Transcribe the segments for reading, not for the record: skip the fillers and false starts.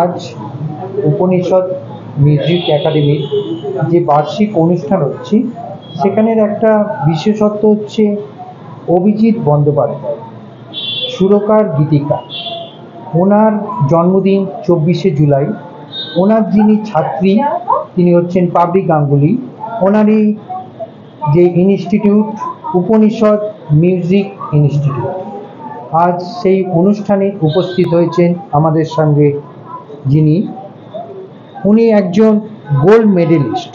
আজ উপনিষদ মিউজিক একাডেমির যে বার্ষিক অনুষ্ঠান হচ্ছে সেখানের একটা বিশেষত্ব হচ্ছে অভিজিৎ বন্দ্যোপাধ্যায়, সুরকার গীতিকার। ওনার জন্মদিন 24শে জুলাই। ওনার যিনি ছাত্রী তিনি হচ্ছেন পাবলি গাঙ্গুলি। ওনারই যে ইনস্টিটিউট উপনিষদ মিউজিক ইনস্টিটিউট, আজ সেই অনুষ্ঠানে উপস্থিত হয়েছেন আমাদের সঙ্গে যিনি, উনি একজন গোল্ড মেডেলিস্ট,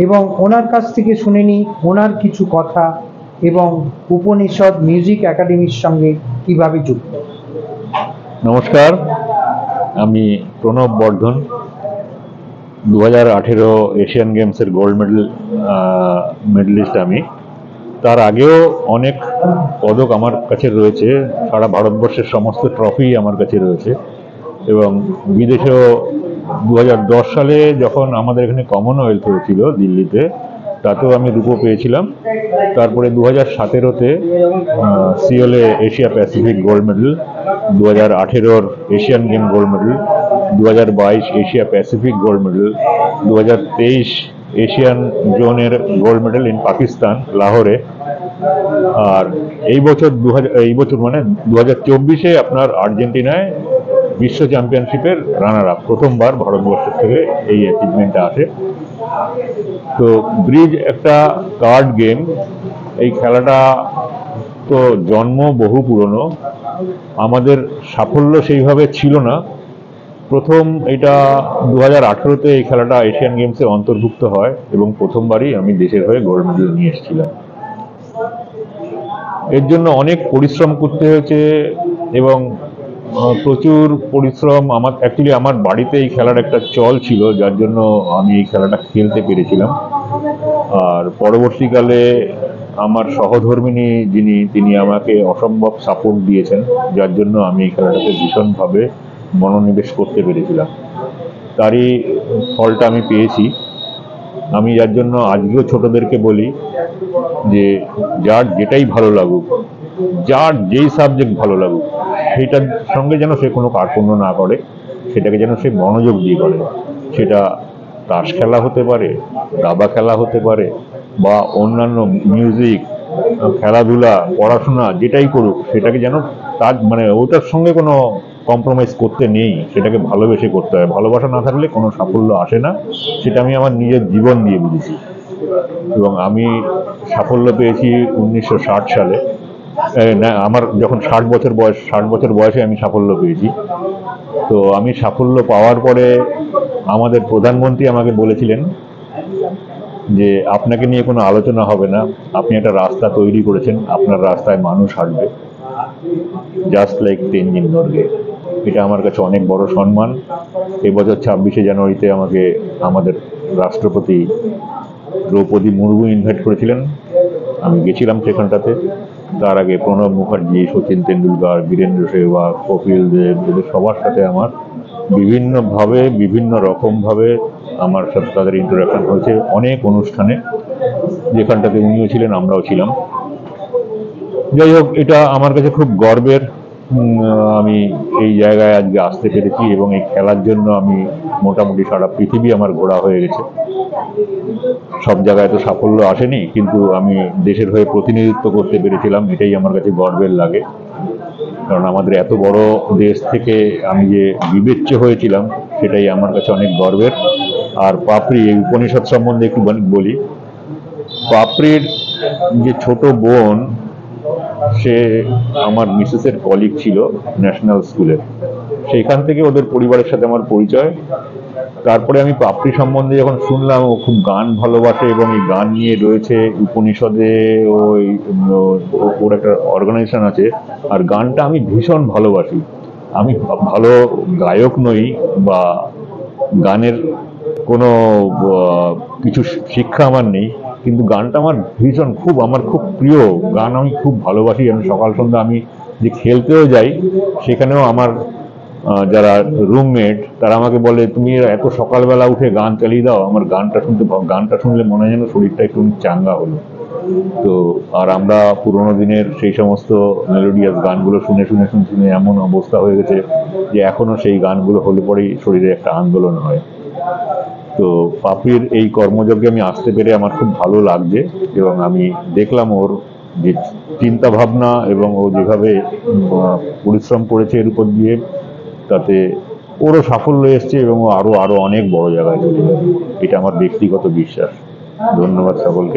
এবং ওনার কাছ থেকে শুনে নিই ওনার কিছু কথা এবং উপনিষদ মিউজিক একাডেমির সঙ্গে কিভাবে যুক্ত। নমস্কার, আমি প্রণব বর্ধন। 2018 এশিয়ান গেমসের গোল্ড মেডেলিস্ট আমি। তার আগেও অনেক পদক আমার কাছে রয়েছে, সারা ভারতবর্ষের সমস্ত ট্রফি আমার কাছে রয়েছে, এবং বিদেশেও 2010 সালে যখন আমাদের এখানে কমনওয়েলথ হয়েছিল দিল্লিতে, তাতেও আমি রূপো পেয়েছিলাম। তারপরে 2017-তে সিওলে Asia Pacific gold medal, 2018 Asian game gold medal, 2022 Asia Pacific gold medal, 2023 Asian জোনের গোল্ড মেডেল ইন পাকিস্তান লাহোরে, আর এই বছর মানে 2024-এ আপনার আর্জেন্টিনায় বিশ্ব চ্যাম্পিয়নশিপের রানার আপ। প্রথমবার ভারতবর্ষের থেকে এই অ্যাচিভমেন্টটা আসে। তো ব্রিজ একটা কার্ড গেম। এই খেলাটা তো জন্ম বহু পুরনো, আমাদের সাফল্য সেইভাবে ছিল না। প্রথম এটা 2018-তে এই খেলাটা এশিয়ান গেমসে অন্তর্ভুক্ত হয়, এবং প্রথমবারই আমি দেশের হয়ে গোল্ড মেডেল নিয়ে এসেছিলাম। এর জন্য অনেক পরিশ্রম করতে হয়েছে, এবং প্রচুর পরিশ্রম। আমার বাড়িতে এই খেলার একটা চল ছিল, যার জন্য আমি এই খেলাটা খেলতে পেরেছিলাম। আর পরবর্তীকালে আমার সহধর্মিণী তিনি আমাকে অসম্ভব সাপোর্ট দিয়েছেন, যার জন্য আমি এই খেলাটাতে ভীষণভাবে মনোনিবেশ করতে পেরেছিলাম। তারই ফলটা আমি পেয়েছি। আমি যার জন্য আজকেও ছোটদেরকে বলি যে যার যেটাই ভালো লাগুক, যার যেই সাবজেক্ট ভালো লাগুক, সেটার সঙ্গে যেন সে কোনো কার্পণ্য না করে, সেটাকে যেন সে মনোযোগ দিয়ে করে। সেটা তাস খেলা হতে পারে, দাবা খেলা হতে পারে, বা অন্যান্য মিউজিক, খেলাধুলা, পড়াশোনা, যেটাই করুক সেটাকে যেন তার ওটার সঙ্গে কোনো কম্প্রোমাইজ করতে নেই, সেটাকে ভালোবেসে করতে হয়। ভালোবাসা না থাকলে কোনো সাফল্য আসে না। সেটা আমি আমার নিজের জীবন দিয়ে বুঝেছি, এবং আমি সাফল্য পেয়েছি 1960 সালে। না, আমার যখন 60 বছর বয়সে আমি সাফল্য পেয়েছি। তো আমি সাফল্য পাওয়ার পরে আমাদের প্রধানমন্ত্রী আমাকে বলেছিলেন যে আপনাকে নিয়ে কোনো আলোচনা হবে না, আপনি একটা রাস্তা তৈরি করেছেন, আপনার রাস্তায় মানুষ হাঁটবে, জাস্ট লাইক তেনজিং নরগে। এটা আমার কাছে অনেক বড় সম্মান। এবছর 26শে জানুয়ারিতে আমাকে আমাদের রাষ্ট্রপতি দ্রৌপদী মুর্মু ইনভাইট করেছিলেন, আমি গেছিলাম সেখানটাতে। তার আগে প্রণব মুখার্জি, সচিন তেন্ডুলকর, বীরেন্দ্র সেহবাগ, কপিল দেব, এদের সবার সাথে আমার বিভিন্ন রকমভাবে আমার সাথে তাদের ইন্টারাকশন হয়েছে অনেক অনুষ্ঠানে, যেখানটাতে উনিও ছিলেন, আমরাও ছিলাম। যাই হোক, এটা আমার কাছে খুব গর্বের। আমি এই জায়গায় আজকে আসতে পেরেছি, এবং এই খেলার জন্য আমি মোটামুটি সারা পৃথিবী আমার ঘোরা হয়ে গেছে। সব জায়গায় তো সাফল্য আসেনি, কিন্তু আমি দেশের হয়ে প্রতিনিধিত্ব করতে পেরেছিলাম, এটাই আমার কাছে গর্বের লাগে। কারণ আমাদের এত বড় দেশ থেকে আমি যে বিবেচ্য হয়েছিলাম, সেটাই আমার কাছে অনেক গর্বের। আর পাপড়ি, এই উপনিষদ সম্বন্ধে একটু বলি। পাপড়ির যে ছোট বোন, সে আমার মিসেসের কলিগ ছিল ন্যাশনাল স্কুলের। সেইখান থেকে ওদের পরিবারের সাথে আমার পরিচয়। তারপরে আমি পাপড়ি সম্বন্ধে যখন শুনলাম ও খুব গান ভালোবাসে, এবং এই গান নিয়ে রয়েছে উপনিষদে, ওর একটা অর্গানাইজেশন আছে, আর গানটা আমি ভীষণ ভালোবাসি। আমি ভালো গায়ক নই, বা গানের কোনো কিছু শিক্ষা আমার নেই, কিন্তু গানটা আমার আমার খুব প্রিয় গান। আমি খুব ভালোবাসি। আমি সকাল সন্ধ্যা আমি যে খেলতেও যাই, সেখানেও আমার যারা রুমমেট তারা আমাকে বলে, তুমি এত সকালবেলা উঠে গান চালিয়ে দাও। আমার গানটা শুনলে মনে হয় যেন শরীরটা একটু চাঙ্গা হলো। তো আর আমরা পুরোনো দিনের সেই সমস্ত মেলোডিয়াস গানগুলো শুনে শুনে শুনে শুনে এমন অবস্থা হয়ে গেছে যে এখনো সেই গানগুলো হলে পরেই শরীরে একটা আন্দোলন হয়। তো পাপির এই কর্মযজ্ঞে আমি আসতে পেরে আমার খুব ভালো লাগছে, এবং আমি দেখলাম ওর যে চিন্তা ভাবনা এবং ও যেভাবে পরিশ্রম করেছে এর উপর দিয়ে, তাতে ওরও সাফল্য এসছে এবং ও আরো আরো অনেক বড় জায়গায় চলে যাবে, এটা আমার ব্যক্তিগত বিশ্বাস। ধন্যবাদ সকলকে।